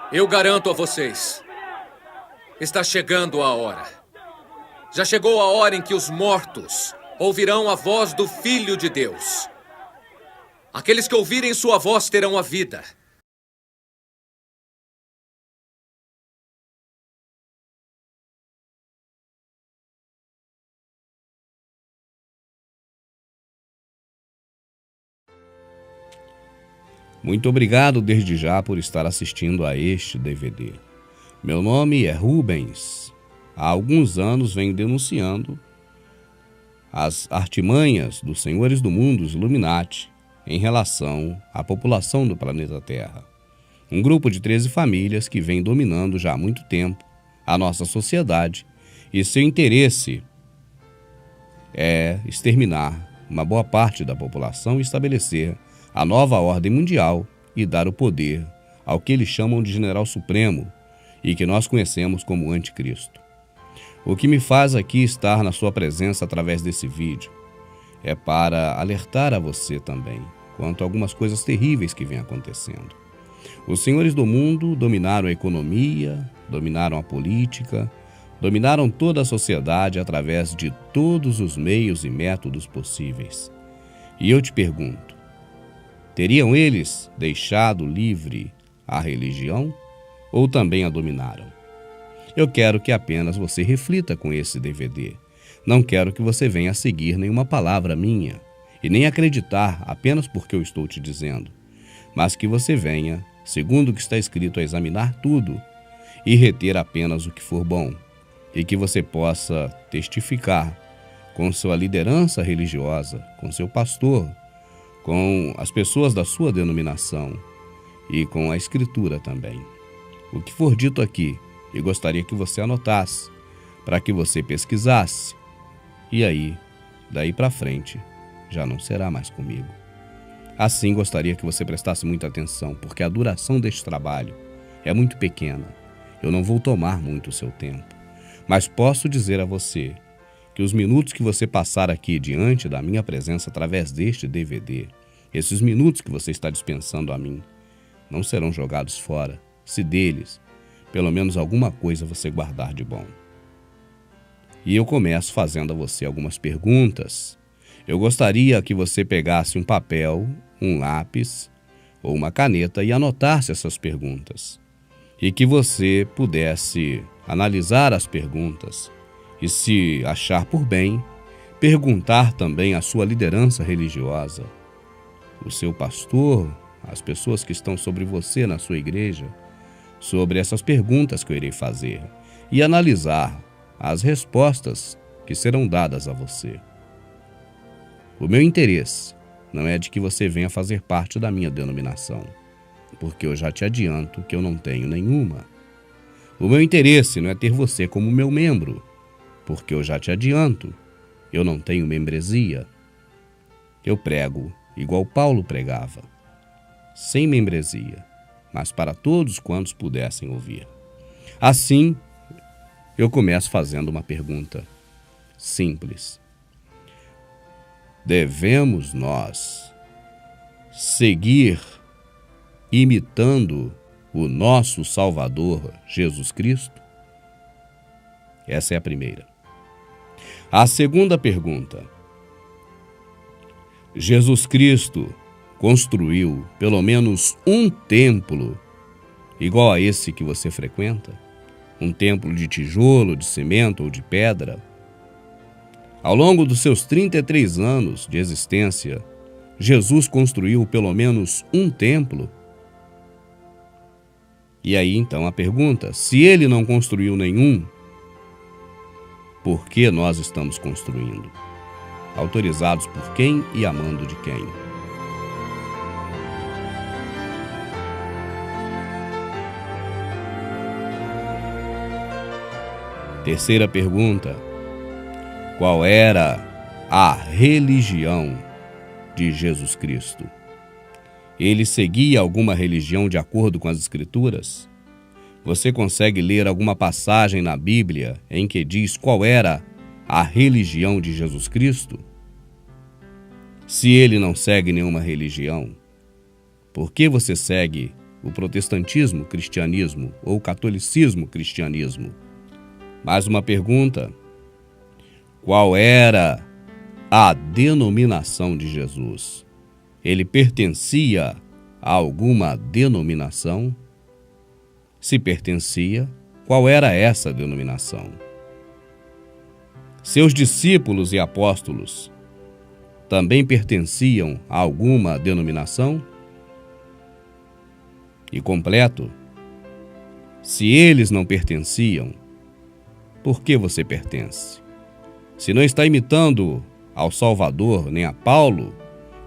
Eu garanto a vocês, está chegando a hora. Já chegou a hora em que os mortos ouvirão a voz do Filho de Deus. Aqueles que ouvirem sua voz terão a vida. Muito obrigado desde já por estar assistindo a este DVD. Meu nome é Rubens. Há alguns anos venho denunciando as artimanhas dos senhores do mundo, os Illuminati, em relação à população do planeta Terra. Um grupo de 13 famílias que vem dominando já há muito tempo a nossa sociedade e seu interesse é exterminar uma boa parte da população e estabelecer a nova ordem mundial e dar o poder ao que eles chamam de General Supremo e que nós conhecemos como Anticristo. O que me faz aqui estar na sua presença através desse vídeo é para alertar a você também quanto a algumas coisas terríveis que vêm acontecendo. Os senhores do mundo dominaram a economia, dominaram a política, dominaram toda a sociedade através de todos os meios e métodos possíveis. E eu te pergunto, teriam eles deixado livre a religião ou também a dominaram? Eu quero que apenas você reflita com esse DVD. Não quero que você venha a seguir nenhuma palavra minha e nem acreditar apenas porque eu estou te dizendo, mas que você venha, segundo o que está escrito, a examinar tudo e reter apenas o que for bom e que você possa testificar com sua liderança religiosa, com seu pastor, com as pessoas da sua denominação e com a Escritura também. O que for dito aqui, eu gostaria que você anotasse, para que você pesquisasse, e aí, daí para frente, já não será mais comigo. Assim, gostaria que você prestasse muita atenção, porque a duração deste trabalho é muito pequena. Eu não vou tomar muito o seu tempo, mas posso dizer a você que os minutos que você passar aqui diante da minha presença através deste DVD, esses minutos que você está dispensando a mim, não serão jogados fora, se deles, pelo menos alguma coisa você guardar de bom. E eu começo fazendo a você algumas perguntas. Eu gostaria que você pegasse um papel, um lápis ou uma caneta e anotasse essas perguntas. E que você pudesse analisar as perguntas e, se achar por bem, perguntar também à sua liderança religiosa, o seu pastor, as pessoas que estão sobre você na sua igreja, sobre essas perguntas que eu irei fazer e analisar as respostas que serão dadas a você. O meu interesse não é de que você venha fazer parte da minha denominação, porque eu já te adianto que eu não tenho nenhuma. O meu interesse não é ter você como meu membro, porque eu já te adianto, eu não tenho membresia. Eu prego igual Paulo pregava, sem membresia, mas para todos quantos pudessem ouvir. Assim, eu começo fazendo uma pergunta simples. Devemos nós seguir imitando o nosso Salvador Jesus Cristo? Essa é a primeira. A segunda pergunta. Jesus Cristo construiu pelo menos um templo igual a esse que você frequenta? Um templo de tijolo, de cimento ou de pedra? Ao longo dos seus 33 anos de existência, Jesus construiu pelo menos um templo? E aí então a pergunta, se ele não construiu nenhum, por que nós estamos construindo? Autorizados por quem e amando de quem? Terceira pergunta. Qual era a religião de Jesus Cristo? Ele seguia alguma religião de acordo com as Escrituras? Você consegue ler alguma passagem na Bíblia em que diz qual era a religião de Jesus Cristo? Se ele não segue nenhuma religião, por que você segue o protestantismo, cristianismo, ou catolicismo, cristianismo. Mais uma pergunta: qual era a denominação de Jesus? Ele pertencia a alguma denominação? Se pertencia, qual era essa denominação? Seus discípulos e apóstolos também pertenciam a alguma denominação? E completo, se eles não pertenciam, por que você pertence? Se não está imitando ao Salvador nem a Paulo,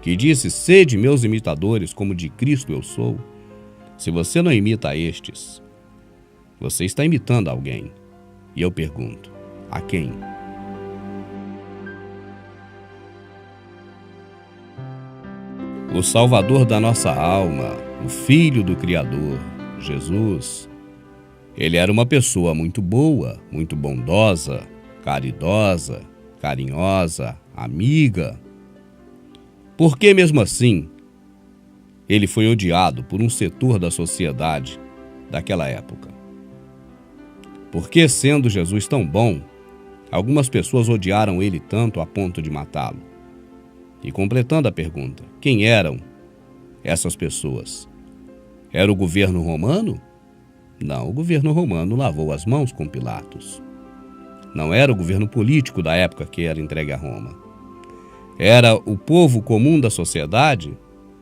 que disse: sede meus imitadores, como de Cristo eu sou. Se você não imita a estes, você está imitando alguém. E eu pergunto: a quem? O Salvador da nossa alma, o Filho do Criador, Jesus, ele era uma pessoa muito boa, muito bondosa, caridosa, carinhosa, amiga. Por que mesmo assim ele foi odiado por um setor da sociedade daquela época? Por que, sendo Jesus tão bom, algumas pessoas odiaram ele tanto a ponto de matá-lo? E completando a pergunta, quem eram essas pessoas? Era o governo romano? Não, o governo romano lavou as mãos com Pilatos. Não era o governo político da época que era entregue a Roma. Era o povo comum da sociedade?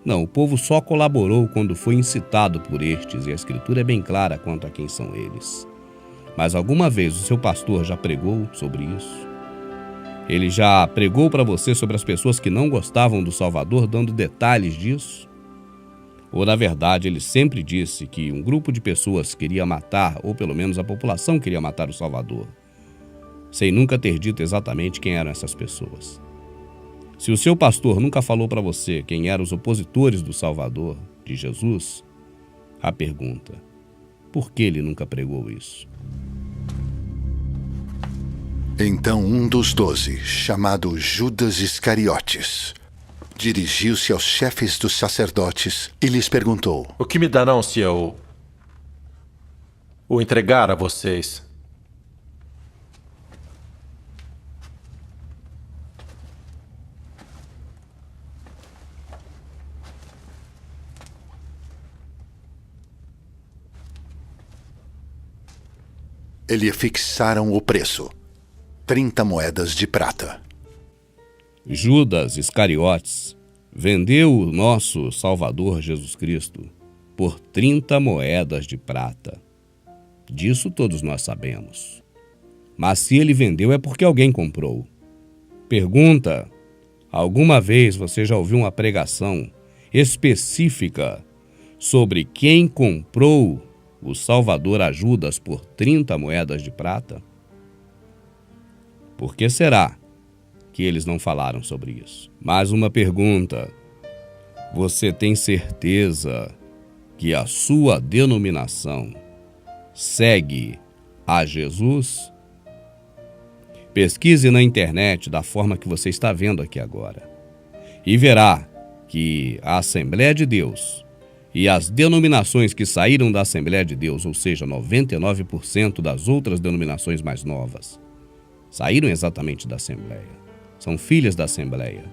Não, o povo só colaborou quando foi incitado por estes, e a Escritura é bem clara quanto a quem são eles. Mas alguma vez o seu pastor já pregou sobre isso? Ele já pregou para você sobre as pessoas que não gostavam do Salvador, dando detalhes disso? Ou, na verdade, ele sempre disse que um grupo de pessoas queria matar, ou pelo menos a população queria matar o Salvador, sem nunca ter dito exatamente quem eram essas pessoas? Se o seu pastor nunca falou para você quem eram os opositores do Salvador, de Jesus, a pergunta: por que ele nunca pregou isso? Então um dos 12, chamado Judas Iscariotes, dirigiu-se aos chefes dos sacerdotes e lhes perguntou: o que me darão se eu o entregar a vocês? E lhe fixaram o preço, 30 moedas de prata. Judas Iscariotes vendeu o nosso Salvador Jesus Cristo por 30 moedas de prata. Disso todos nós sabemos. Mas se ele vendeu é porque alguém comprou. Pergunta: alguma vez você já ouviu uma pregação específica sobre quem comprou o Salvador a Judas por 30 moedas de prata? Por que será que eles não falaram sobre isso? Mais uma pergunta: você tem certeza que a sua denominação segue a Jesus? Pesquise na internet da forma que você está vendo aqui agora e verá que a Assembleia de Deus e as denominações que saíram da Assembleia de Deus, ou seja, 99% das outras denominações mais novas, saíram exatamente da Assembleia. São filhas da Assembleia.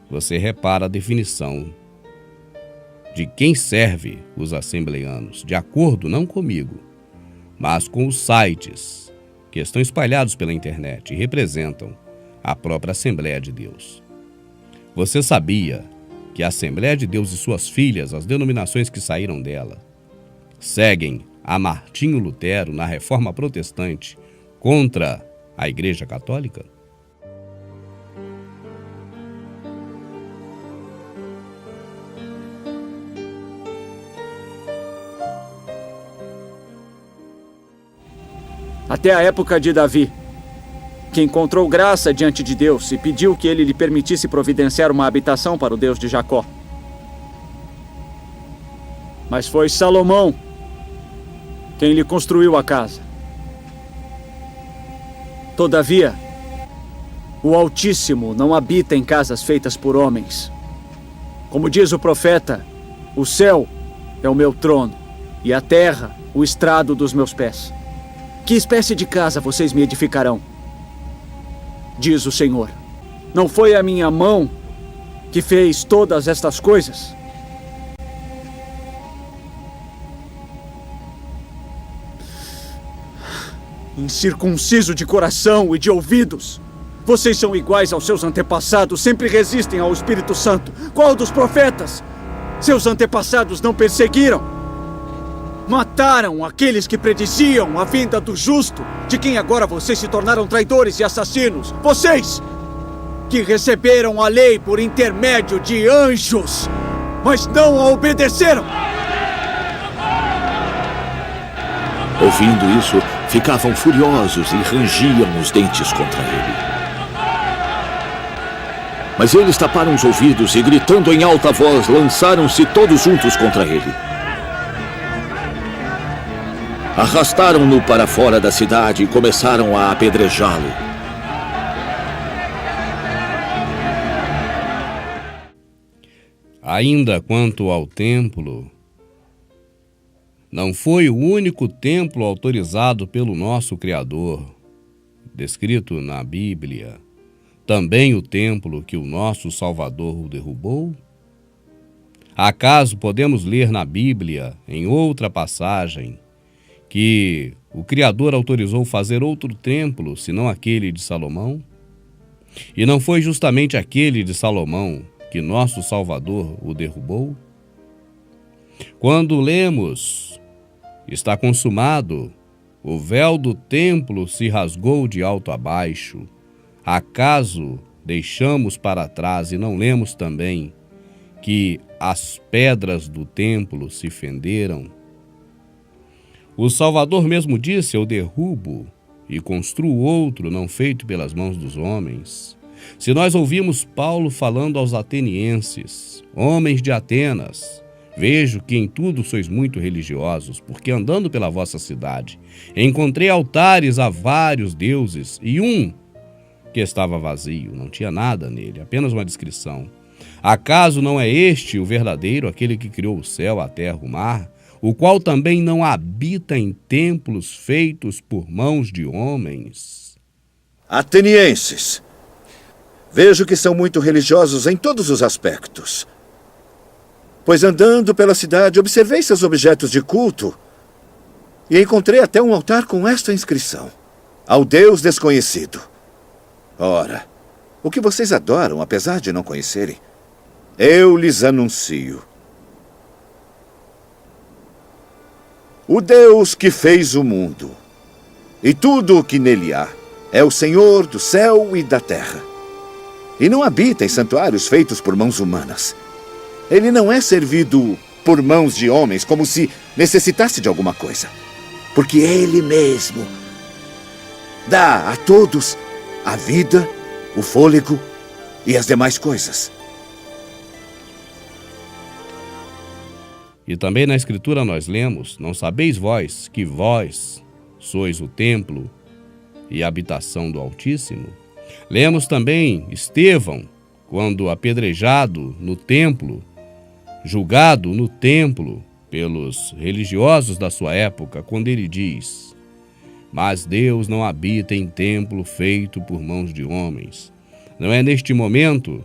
Você repara a definição de quem serve os assembleianos, de acordo não comigo, mas com os sites que estão espalhados pela internet e representam a própria Assembleia de Deus. Você sabia que a Assembleia de Deus e suas filhas, as denominações que saíram dela, seguem a Martinho Lutero na Reforma Protestante contra a Igreja Católica? Até a época de Davi, que encontrou graça diante de Deus e pediu que ele lhe permitisse providenciar uma habitação para o Deus de Jacó. Mas foi Salomão quem lhe construiu a casa. Todavia, o Altíssimo não habita em casas feitas por homens. Como diz o profeta, o céu é o meu trono, e a terra, o estrado dos meus pés. Que espécie de casa vocês me edificarão? Diz o Senhor. Não foi a minha mão que fez todas estas coisas? Incircunciso de coração e de ouvidos, vocês são iguais aos seus antepassados, sempre resistem ao Espírito Santo. Qual dos profetas seus antepassados não perseguiram? Mataram aqueles que prediziam a vinda do justo, de quem agora vocês se tornaram traidores e assassinos. Vocês que receberam a lei por intermédio de anjos, mas não a obedeceram. Ouvindo isso, ficavam furiosos e rangiam os dentes contra ele. Mas eles taparam os ouvidos e, gritando em alta voz, lançaram-se todos juntos contra ele. Arrastaram-no para fora da cidade e começaram a apedrejá-lo. Ainda quanto ao templo, não foi o único templo autorizado pelo nosso Criador, descrito na Bíblia, também o templo que o nosso Salvador o derrubou? Acaso podemos ler na Bíblia, em outra passagem, que o Criador autorizou fazer outro templo, senão aquele de Salomão? E não foi justamente aquele de Salomão que nosso Salvador o derrubou? Quando lemos, está consumado, o véu do templo se rasgou de alto a baixo. Acaso deixamos para trás e não lemos também que as pedras do templo se fenderam? O Salvador mesmo disse: eu derrubo e construo outro, não feito pelas mãos dos homens. Se nós ouvimos Paulo falando aos atenienses, homens de Atenas, vejo que em tudo sois muito religiosos, porque andando pela vossa cidade, encontrei altares a vários deuses, e um que estava vazio, não tinha nada nele, apenas uma descrição. Acaso não é este o verdadeiro, aquele que criou o céu, a terra, o mar, o qual também não habita em templos feitos por mãos de homens? Atenienses, vejo que são muito religiosos em todos os aspectos. Pois andando pela cidade, observei seus objetos de culto e encontrei até um altar com esta inscrição: ao Deus desconhecido. Ora, o que vocês adoram, apesar de não conhecerem, eu lhes anuncio. O Deus que fez o mundo e tudo o que nele há é o Senhor do céu e da terra. E não habita em santuários feitos por mãos humanas. Ele não é servido por mãos de homens como se necessitasse de alguma coisa. Porque ele mesmo dá a todos a vida, o fôlego e as demais coisas. E também na Escritura nós lemos: não sabeis vós que vós sois o templo e a habitação do Altíssimo? Lemos também Estevão, quando apedrejado no templo, julgado no templo pelos religiosos da sua época, quando ele diz: mas Deus não habita em templo feito por mãos de homens. Não é neste momento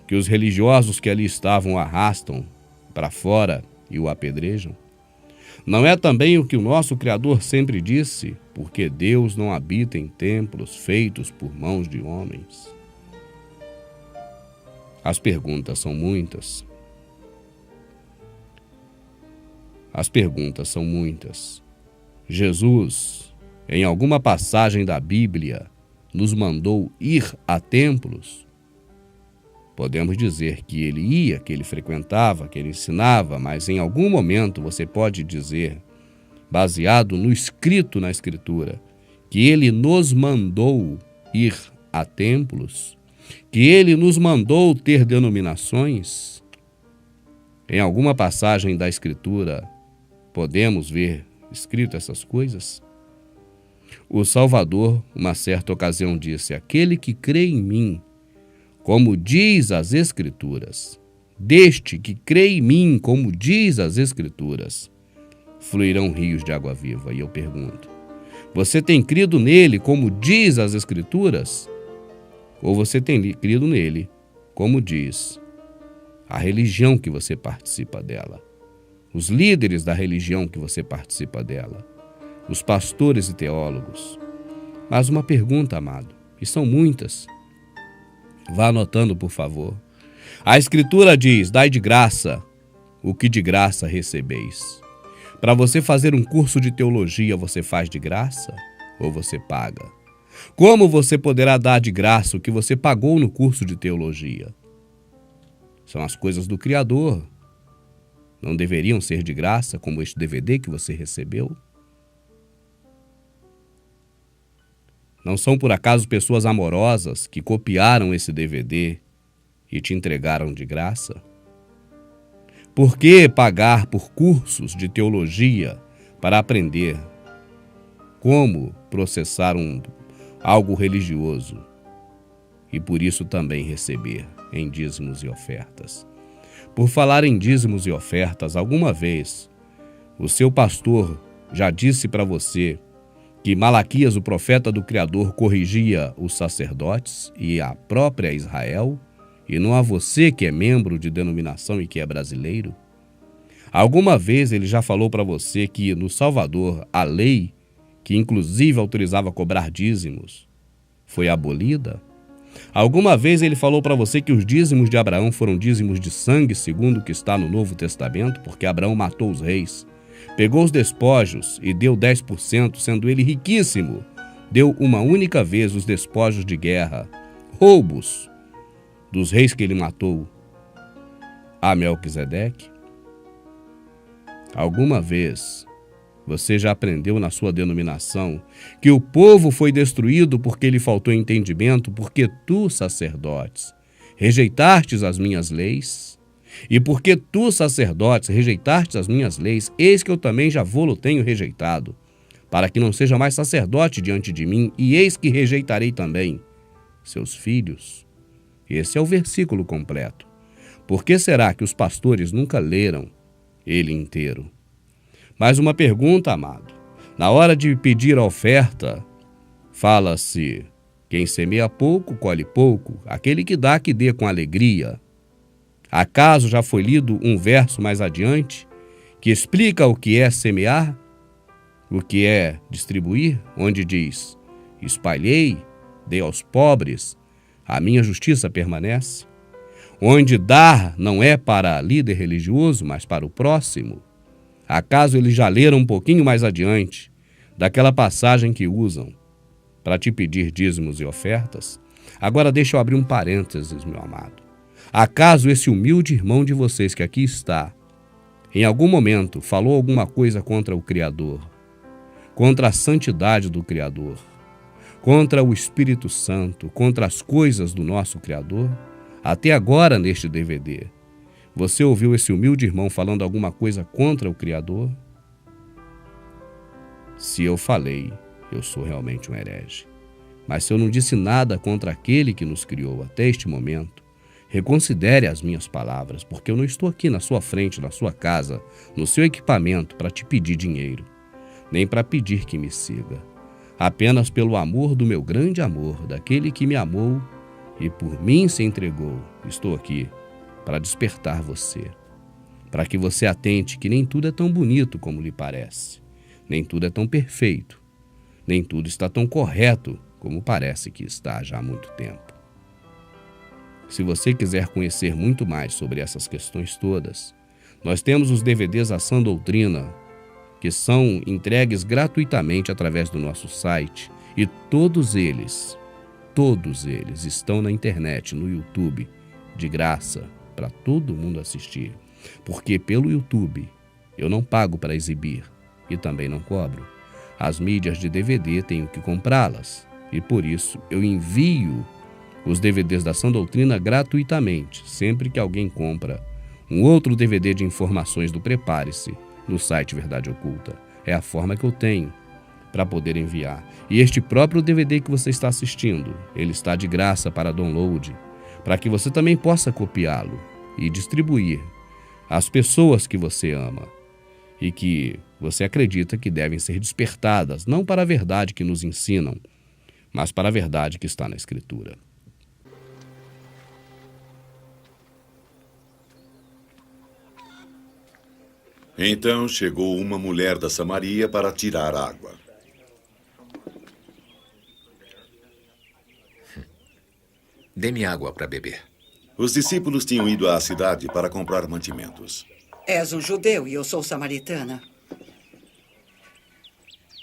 que os religiosos que ali estavam o arrastam para fora e o apedrejam? Não é também o que o nosso Criador sempre disse: porque Deus não habita em templos feitos por mãos de homens? As perguntas são muitas. As perguntas são muitas. Jesus, em alguma passagem da Bíblia, nos mandou ir a templos? Podemos dizer que ele ia, que ele frequentava, que ele ensinava, mas em algum momento você pode dizer, baseado no escrito na Escritura, que ele nos mandou ir a templos? Que ele nos mandou ter denominações? Em alguma passagem da Escritura podemos ver escrito essas coisas? O Salvador, uma certa ocasião, disse: aquele que crê em mim, como diz as Escrituras, deste que crê em mim, como diz as Escrituras, fluirão rios de água viva. E eu pergunto, você tem crido nele, como diz as Escrituras? Ou você tem crido nele, como diz a religião que você participa dela, os líderes da religião que você participa dela, os pastores e teólogos? Mas uma pergunta, amado, e são muitas. Vá anotando, por favor. A Escritura diz, dai de graça o que de graça recebeis. Para você fazer um curso de teologia, você faz de graça ou você paga? Como você poderá dar de graça o que você pagou no curso de teologia? São as coisas do Criador. Não deveriam ser de graça, como este DVD que você recebeu? Não são por acaso pessoas amorosas que copiaram esse DVD e te entregaram de graça? Por que pagar por cursos de teologia para aprender como processar algo religioso e por isso também receber em dízimos e ofertas? Por falar em dízimos e ofertas, alguma vez o seu pastor já disse para você que Malaquias, o profeta do Criador, corrigia os sacerdotes e a própria Israel, e não a você que é membro de denominação e que é brasileiro? Alguma vez ele já falou para você que no Salvador a lei, que inclusive autorizava cobrar dízimos, foi abolida? Alguma vez ele falou para você que os dízimos de Abraão foram dízimos de sangue, segundo o que está no Novo Testamento, porque Abraão matou os reis, pegou os despojos e deu 10%, sendo ele riquíssimo, deu uma única vez os despojos de guerra, roubos dos reis que ele matou, a Melquisedeque? Alguma vez você já aprendeu na sua denominação que o povo foi destruído porque lhe faltou entendimento, porque tu, sacerdotes, rejeitastes as minhas leis? E porque tu, sacerdotes, rejeitastes as minhas leis, eis que eu também já vô-lo tenho rejeitado, para que não seja mais sacerdote diante de mim, e eis que rejeitarei também seus filhos. Esse é o versículo completo. Por que será que os pastores nunca leram ele inteiro? Mais uma pergunta, amado. Na hora de pedir a oferta, fala-se, quem semeia pouco, colhe pouco, aquele que dá, que dê com alegria. Acaso já foi lido um verso mais adiante que explica o que é semear, o que é distribuir, onde diz, espalhei, dei aos pobres, a minha justiça permanece? Onde dar não é para líder religioso, mas para o próximo? Acaso eles já leram um pouquinho mais adiante daquela passagem que usam para te pedir dízimos e ofertas? Agora deixa eu abrir um parênteses, meu amado. Acaso esse humilde irmão de vocês que aqui está, em algum momento falou alguma coisa contra o Criador, contra a santidade do Criador, contra o Espírito Santo, contra as coisas do nosso Criador? Até agora neste DVD, você ouviu esse humilde irmão falando alguma coisa contra o Criador? Se eu falei, eu sou realmente um herege. Mas se eu não disse nada contra aquele que nos criou até este momento, reconsidere as minhas palavras, porque eu não estou aqui na sua frente, na sua casa, no seu equipamento para te pedir dinheiro, nem para pedir que me siga. Apenas pelo amor do meu grande amor, daquele que me amou e por mim se entregou, estou aqui para despertar você, para que você atente que nem tudo é tão bonito como lhe parece, nem tudo é tão perfeito, nem tudo está tão correto como parece que está já há muito tempo. Se você quiser conhecer muito mais sobre essas questões todas, nós temos os DVDs A Sã Doutrina, que são entregues gratuitamente através do nosso site, e todos eles estão na internet, no YouTube, de graça, para todo mundo assistir. Porque pelo YouTube eu não pago para exibir e também não cobro. As mídias de DVD tenho que comprá-las e por isso eu envio os DVDs da Sã Doutrina gratuitamente, sempre que alguém compra um outro DVD de informações do Prepare-se no site Verdade Oculta. É a forma que eu tenho para poder enviar. E este próprio DVD que você está assistindo, ele está de graça para download, para que você também possa copiá-lo e distribuir às pessoas que você ama e que você acredita que devem ser despertadas, não para a verdade que nos ensinam, mas para a verdade que está na Escritura. Então chegou uma mulher da Samaria para tirar água. Dê-me água para beber. Os discípulos tinham ido à cidade para comprar mantimentos. És um judeu e eu sou samaritana.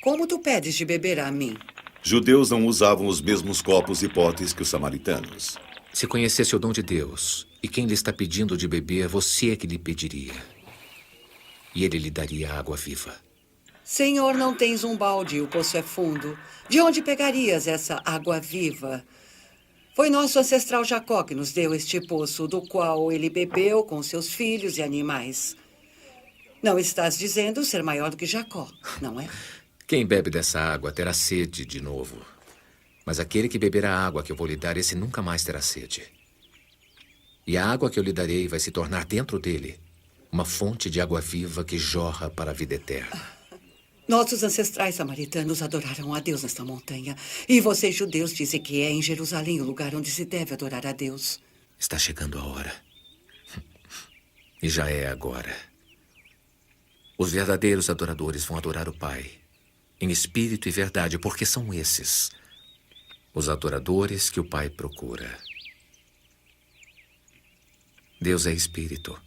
Como tu pedes de beber a mim? Judeus não usavam os mesmos copos e potes que os samaritanos. Se conhecesse o dom de Deus e quem lhe está pedindo de beber, você é que lhe pediria. E ele lhe daria água viva. Senhor, não tens um balde e o poço é fundo. De onde pegarias essa água viva? Foi nosso ancestral Jacó que nos deu este poço, do qual ele bebeu com seus filhos e animais. Não estás dizendo ser maior do que Jacó, não é? Quem bebe dessa água terá sede de novo. Mas aquele que beber a água que eu vou lhe dar, esse nunca mais terá sede. E a água que eu lhe darei vai se tornar dentro dele uma fonte de água viva que jorra para a vida eterna. Nossos ancestrais samaritanos adoraram a Deus nesta montanha. E vocês, judeus, dizem que é em Jerusalém o lugar onde se deve adorar a Deus. Está chegando a hora. E já é agora. Os verdadeiros adoradores vão adorar o Pai, em espírito e verdade, porque são esses os adoradores que o Pai procura. Deus é espírito.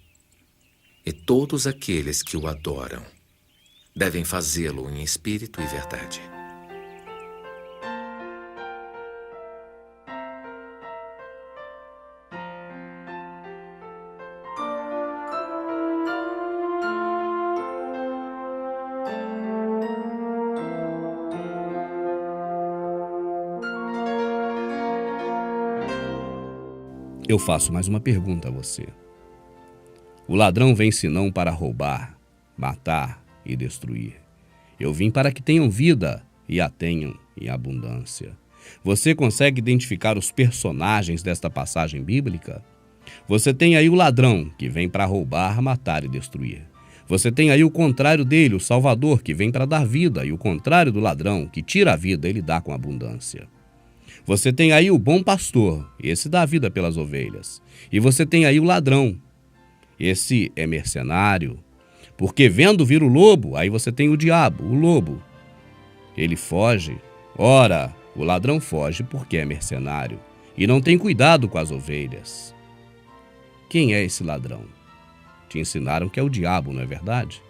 E todos aqueles que o adoram devem fazê-lo em espírito e verdade. Eu faço mais uma pergunta a você. O ladrão vem senão para roubar, matar e destruir. Eu vim para que tenham vida e a tenham em abundância. Você consegue identificar os personagens desta passagem bíblica? Você tem aí o ladrão, que vem para roubar, matar e destruir. Você tem aí o contrário dele, o Salvador, que vem para dar vida, e o contrário do ladrão, que tira a vida, ele dá com abundância. Você tem aí o bom pastor, esse dá vida pelas ovelhas. E você tem aí o ladrão, esse é mercenário, porque vendo vir o lobo, aí você tem o diabo, o lobo. Ele foge. Ora, o ladrão foge porque é mercenário e não tem cuidado com as ovelhas. Quem é esse ladrão? Te ensinaram que é o diabo, não é verdade?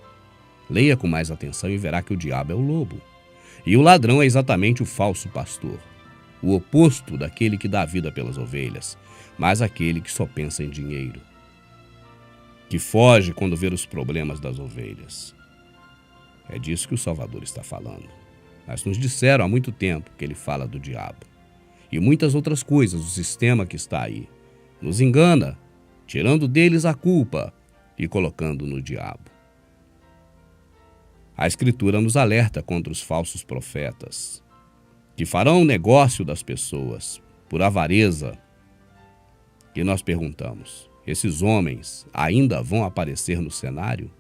Leia com mais atenção e verá que o diabo é o lobo. E o ladrão é exatamente o falso pastor, o oposto daquele que dá vida pelas ovelhas, mas aquele que só pensa em dinheiro, que foge quando vê os problemas das ovelhas. É disso que o Salvador está falando. Mas nos disseram há muito tempo que ele fala do diabo. E muitas outras coisas, o sistema que está aí nos engana, tirando deles a culpa e colocando no diabo. A Escritura nos alerta contra os falsos profetas, que farão negócio das pessoas por avareza. E nós perguntamos, esses homens ainda vão aparecer no cenário?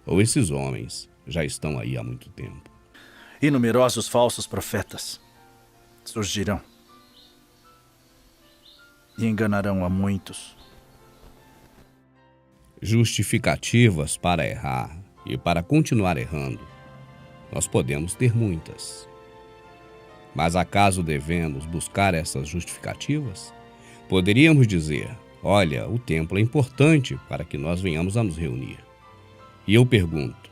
Ou esses homens já estão aí há muito tempo? E numerosos falsos profetas surgirão e enganarão a muitos. Justificativas para errar e para continuar errando, nós podemos ter muitas. Mas acaso devemos buscar essas justificativas? Poderíamos dizer, olha, o templo é importante para que nós venhamos a nos reunir. E eu pergunto,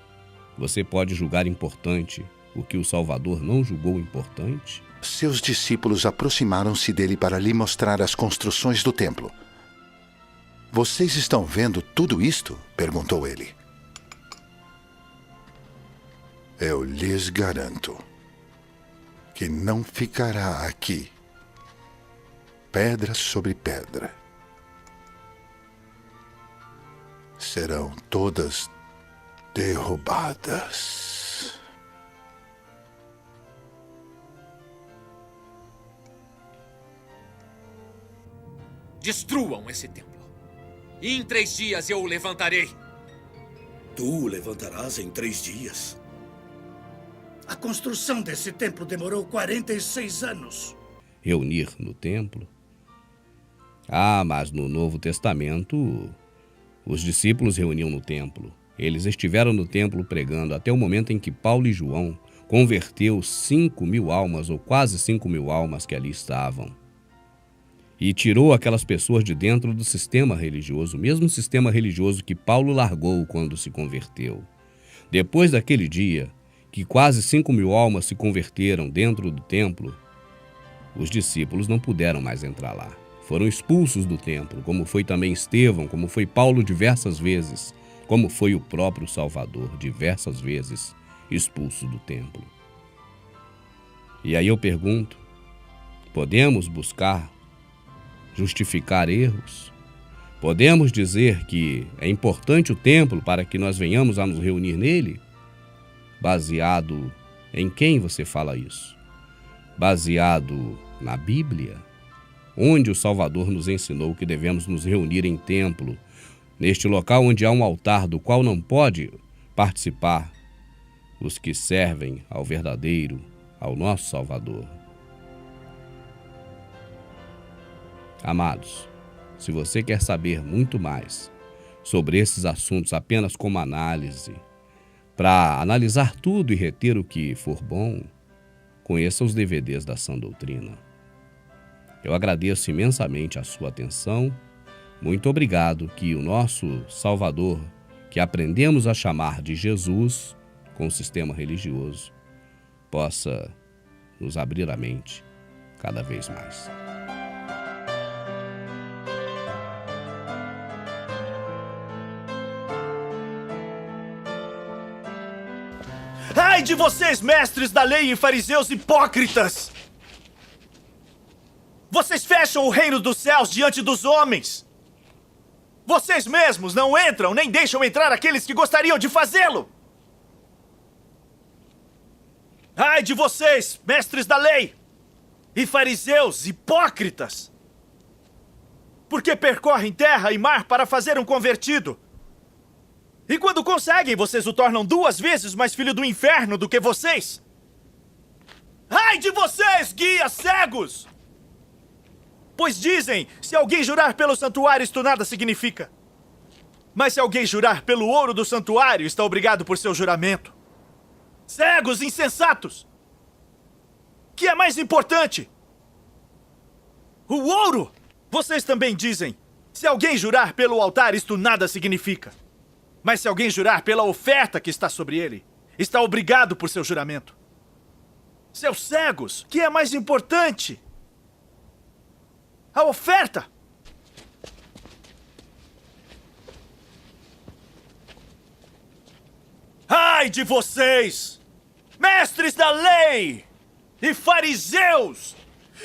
você pode julgar importante o que o Salvador não julgou importante? Seus discípulos aproximaram-se dele para lhe mostrar as construções do templo. Vocês estão vendo tudo isto? Perguntou ele. Eu lhes garanto que não ficará aqui pedra sobre pedra. Serão todas derrubadas. Destruam esse templo. e em 3 dias eu o levantarei. Tu o levantarás em 3 dias? A construção desse templo demorou 46 anos. Reunir no templo? Ah, mas no Novo Testamento, os discípulos reuniam no templo. Eles estiveram no templo pregando até o momento em que Paulo e João converteu 5.000 almas, ou quase 5.000 almas que ali estavam. E tirou aquelas pessoas de dentro do sistema religioso, o mesmo sistema religioso que Paulo largou quando se converteu. Depois daquele dia, que quase 5.000 almas se converteram dentro do templo, os discípulos não puderam mais entrar lá. Foram expulsos do templo, como foi também Estevão, como foi Paulo diversas vezes, como foi o próprio Salvador diversas vezes expulso do templo. E aí eu pergunto, podemos buscar justificar erros? Podemos dizer que é importante o templo para que nós venhamos a nos reunir nele? Baseado em quem você fala isso? Baseado na Bíblia? Onde o Salvador nos ensinou que devemos nos reunir em templo, neste local onde há um altar do qual não pode participar os que servem ao verdadeiro, ao nosso Salvador. Amados, se você quer saber muito mais sobre esses assuntos apenas como análise, para analisar tudo e reter o que for bom, conheça os DVDs da Sã Doutrina. Eu agradeço imensamente a sua atenção. Muito obrigado, que o nosso Salvador, que aprendemos a chamar de Jesus com o sistema religioso, possa nos abrir a mente cada vez mais. Ai de vocês, mestres da lei e fariseus hipócritas! Vocês fecham o reino dos céus diante dos homens. Vocês mesmos não entram nem deixam entrar aqueles que gostariam de fazê-lo. Ai de vocês, mestres da lei e fariseus hipócritas! Porque percorrem terra e mar para fazer um convertido. E quando conseguem, vocês o tornam 2 vezes mais filho do inferno do que vocês. Ai de vocês, guias cegos! Pois dizem, se alguém jurar pelo santuário, isto nada significa. Mas se alguém jurar pelo ouro do santuário, está obrigado por seu juramento. Cegos insensatos! Que é mais importante? O ouro! Vocês também dizem, se alguém jurar pelo altar, isto nada significa. Mas se alguém jurar pela oferta que está sobre ele, está obrigado por seu juramento. Seus cegos, que é mais importante? A oferta! Ai de vocês, mestres da lei e fariseus,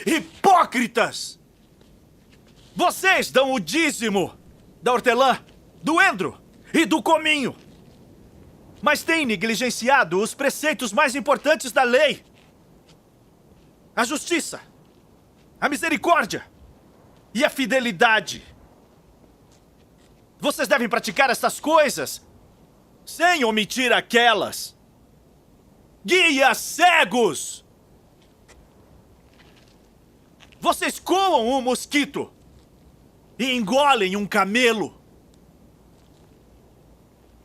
hipócritas! Vocês dão o dízimo da hortelã, do endro e do cominho, mas têm negligenciado os preceitos mais importantes da lei: a justiça, a misericórdia e a fidelidade. Vocês devem praticar estas coisas sem omitir aquelas. Guias cegos! Vocês coam um mosquito e engolem um camelo.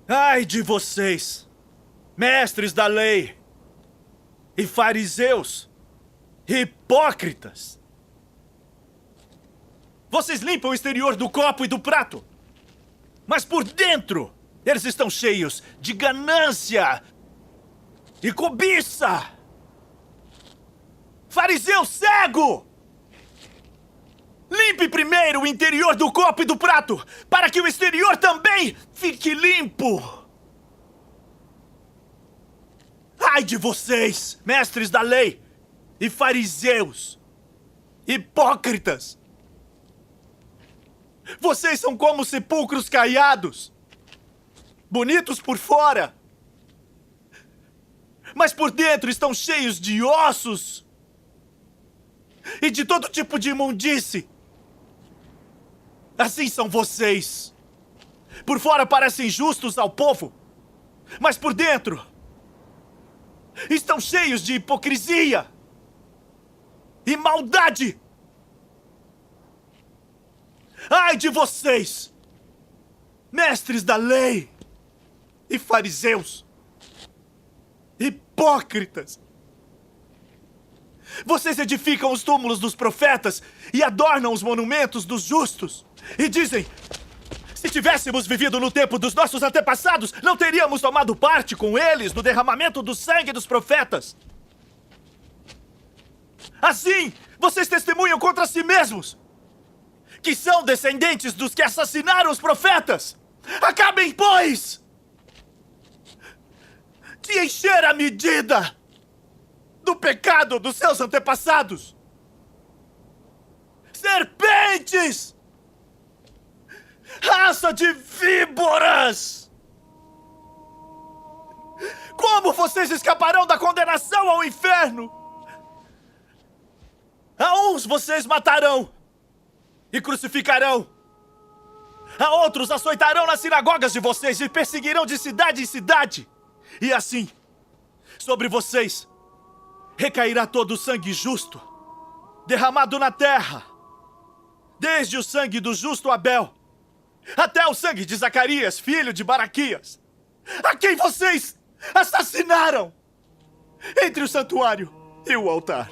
Ai de vocês, mestres da lei e fariseus hipócritas! Vocês limpam o exterior do copo e do prato, mas por dentro eles estão cheios de ganância e cobiça. Fariseu cego! Limpe primeiro o interior do copo e do prato, para que o exterior também fique limpo. Ai de vocês, mestres da lei e fariseus hipócritas! Vocês são como sepulcros caiados, bonitos por fora, mas por dentro estão cheios de ossos e de todo tipo de imundície. Assim são vocês. Por fora parecem justos ao povo, mas por dentro estão cheios de hipocrisia e maldade. Ai de vocês, mestres da lei e fariseus, hipócritas! Vocês edificam os túmulos dos profetas e adornam os monumentos dos justos. E dizem: se tivéssemos vivido no tempo dos nossos antepassados, não teríamos tomado parte com eles no derramamento do sangue dos profetas. Assim, vocês testemunham contra si mesmos, que são descendentes dos que assassinaram os profetas. Acabem, pois, de encher a medida do pecado dos seus antepassados. Serpentes! Raça de víboras! Como vocês escaparão da condenação ao inferno? A uns vocês matarão e crucificarão. A outros açoitarão nas sinagogas de vocês e perseguirão de cidade em cidade. E assim, sobre vocês recairá todo o sangue justo derramado na terra, desde o sangue do justo Abel até o sangue de Zacarias, filho de Baraquias, a quem vocês assassinaram entre o santuário e o altar.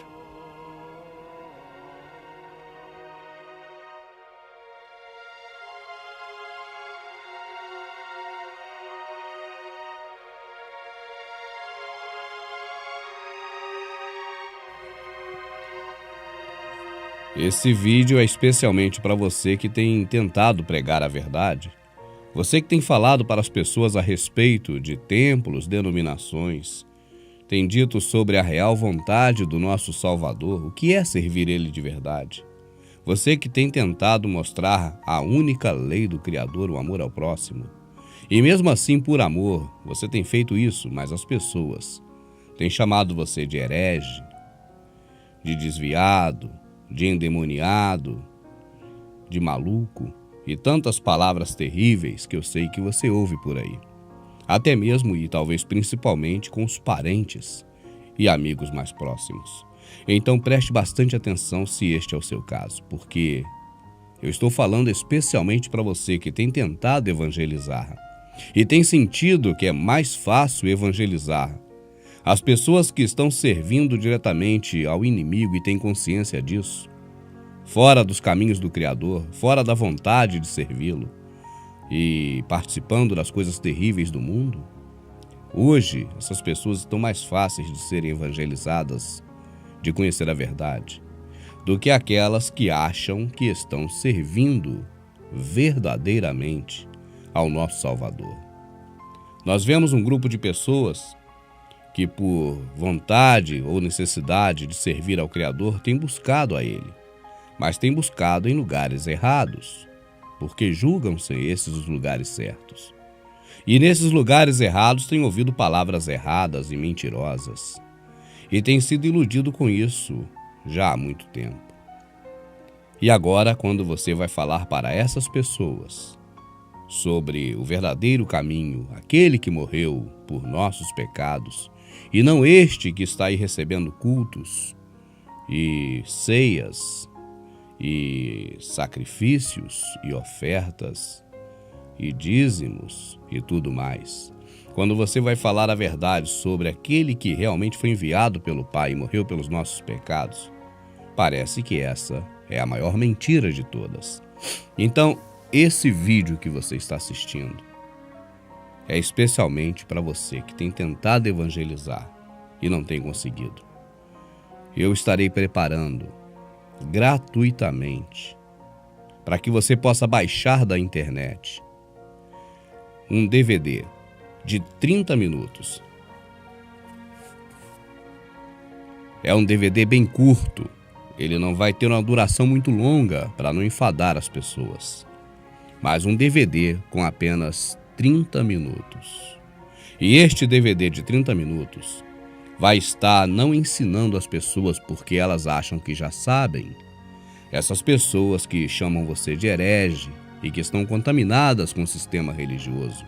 Esse vídeo é especialmente para você que tem tentado pregar a verdade. Você que tem falado para as pessoas a respeito de templos, denominações, tem dito sobre a real vontade do nosso Salvador, o que é servir Ele de verdade. Você que tem tentado mostrar a única lei do Criador, o amor ao próximo. E mesmo assim, por amor, você tem feito isso, mas as pessoas têm chamado você de herege, de desviado, de endemoniado, de maluco e tantas palavras terríveis que eu sei que você ouve por aí. Até mesmo e talvez principalmente com os parentes e amigos mais próximos. Então preste bastante atenção se este é o seu caso, porque eu estou falando especialmente para você que tem tentado evangelizar e tem sentido que é mais fácil evangelizar as pessoas que estão servindo diretamente ao inimigo e têm consciência disso, fora dos caminhos do Criador, fora da vontade de servi-lo e participando das coisas terríveis do mundo. Hoje, essas pessoas estão mais fáceis de serem evangelizadas, de conhecer a verdade, do que aquelas que acham que estão servindo verdadeiramente ao nosso Salvador. Nós vemos um grupo de pessoas que por vontade ou necessidade de servir ao Criador tem buscado a Ele, mas tem buscado em lugares errados, porque julgam ser esses os lugares certos. E nesses lugares errados têm ouvido palavras erradas e mentirosas, e tem sido iludido com isso já há muito tempo. E agora, quando você vai falar para essas pessoas sobre o verdadeiro caminho, aquele que morreu por nossos pecados, e não este que está aí recebendo cultos e ceias e sacrifícios e ofertas e dízimos e tudo mais. Quando você vai falar a verdade sobre aquele que realmente foi enviado pelo Pai e morreu pelos nossos pecados, parece que essa é a maior mentira de todas. Então, esse vídeo que você está assistindo é especialmente para você que tem tentado evangelizar e não tem conseguido. Eu estarei preparando gratuitamente para que você possa baixar da internet um DVD de 30 minutos. É um DVD bem curto, ele não vai ter uma duração muito longa para não enfadar as pessoas, mas um DVD com apenas 30 minutos. E este DVD de 30 minutos vai estar não ensinando as pessoas porque elas acham que já sabem. Essas pessoas que chamam você de herege, e que estão contaminadas com o sistema religioso.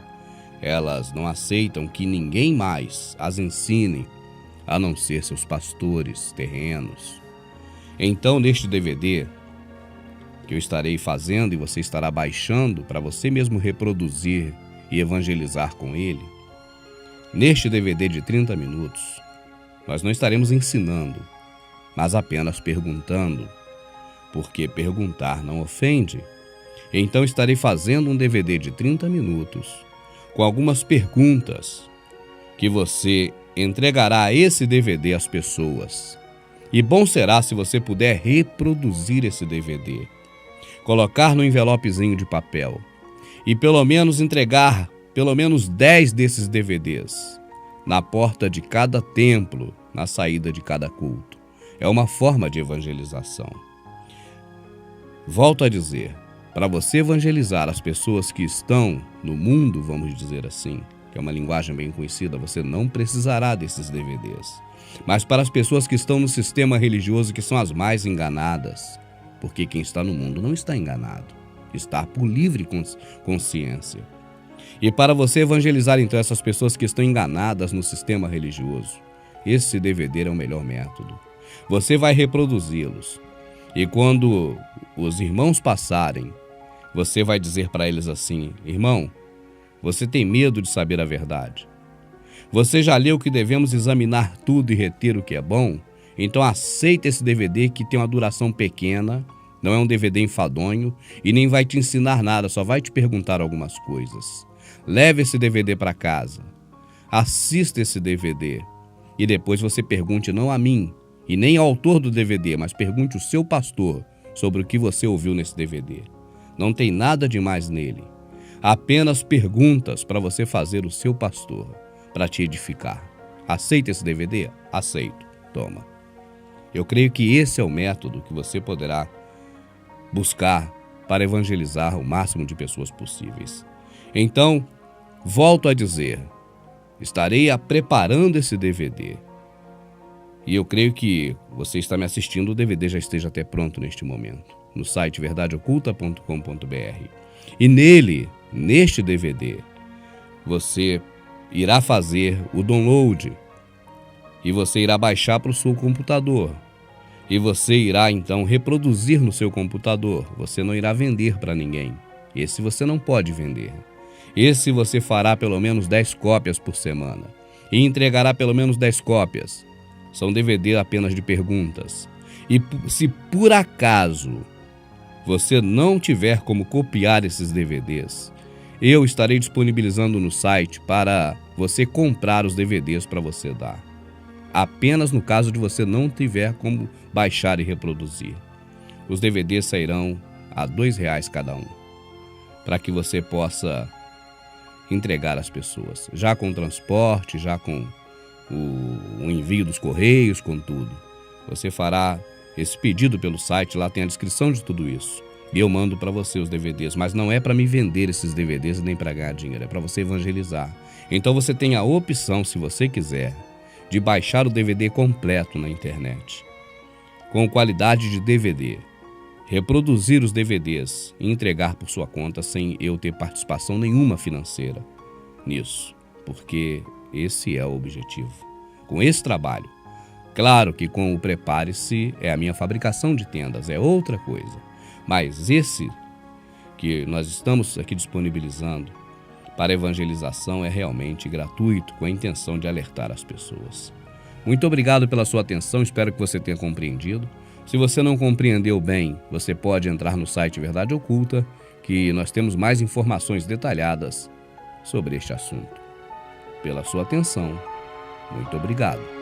Elas não aceitam que ninguém mais as ensine, a não ser seus pastores terrenos. Então, neste DVD que eu estarei fazendo e você estará baixando para você mesmo reproduzir e evangelizar com ele, neste DVD de 30 minutos, nós não estaremos ensinando, mas apenas perguntando, porque perguntar não ofende. Então estarei fazendo um DVD de 30 minutos com algumas perguntas que você entregará esse DVD às pessoas. E bom será se você puder reproduzir esse DVD, colocar no envelopezinho de papel e pelo menos entregar pelo menos 10 desses DVDs na porta de cada templo, na saída de cada culto. É uma forma de evangelização. Volto a dizer, para você evangelizar as pessoas que estão no mundo, vamos dizer assim, que é uma linguagem bem conhecida, você não precisará desses DVDs. Mas para as pessoas que estão no sistema religioso, que são as mais enganadas, porque quem está no mundo não está enganado, está por livre consciência. E para você evangelizar então essas pessoas que estão enganadas no sistema religioso, esse DVD é o melhor método. Você vai reproduzi-los. E quando os irmãos passarem, você vai dizer para eles assim: irmão, você tem medo de saber a verdade? Você já leu que devemos examinar tudo e reter o que é bom? Então aceita esse DVD que tem uma duração pequena, não é um DVD enfadonho e nem vai te ensinar nada, só vai te perguntar algumas coisas. Leve esse DVD para casa, assista esse DVD e depois você pergunte não a mim e nem ao autor do DVD, mas pergunte o seu pastor sobre o que você ouviu nesse DVD. Não tem nada demais nele, apenas perguntas para você fazer o seu pastor, para te edificar. Aceita esse DVD? Aceito. Toma. Eu creio que esse é o método que você poderá buscar para evangelizar o máximo de pessoas possíveis. Então, volto a dizer, estarei preparando esse DVD. E eu creio que você está me assistindo, o DVD já esteja até pronto neste momento, no site verdadeoculta.com.br. E neste DVD, você irá fazer o download e você irá baixar para o seu computador. E você irá então reproduzir no seu computador. Você não irá vender para ninguém. Esse você não pode vender. Esse você fará pelo menos 10 cópias por semana e entregará pelo menos 10 cópias. São DVD apenas de perguntas. E se por acaso você não tiver como copiar esses DVDs, eu estarei disponibilizando no site para você comprar os DVDs para você dar. Apenas no caso de você não tiver como baixar e reproduzir. Os DVDs sairão a R$2 cada um, para que você possa entregar às pessoas, já com transporte, já com o envio dos correios, com tudo. Você fará esse pedido pelo site, lá tem a descrição de tudo isso. E eu mando para você os DVDs, mas não é para me vender esses DVDs nem para ganhar dinheiro, é para você evangelizar. Então você tem a opção, se você quiser, de baixar o DVD completo na internet, com qualidade de DVD, reproduzir os DVDs e entregar por sua conta sem eu ter participação nenhuma financeira nisso, porque esse é o objetivo. Com esse trabalho, claro que com o Prepare-se é a minha fabricação de tendas, é outra coisa, mas esse que nós estamos aqui disponibilizando para evangelização é realmente gratuito, com a intenção de alertar as pessoas. Muito obrigado pela sua atenção, espero que você tenha compreendido. Se você não compreendeu bem, você pode entrar no site Verdade Oculta, que nós temos mais informações detalhadas sobre este assunto. Pela sua atenção, muito obrigado.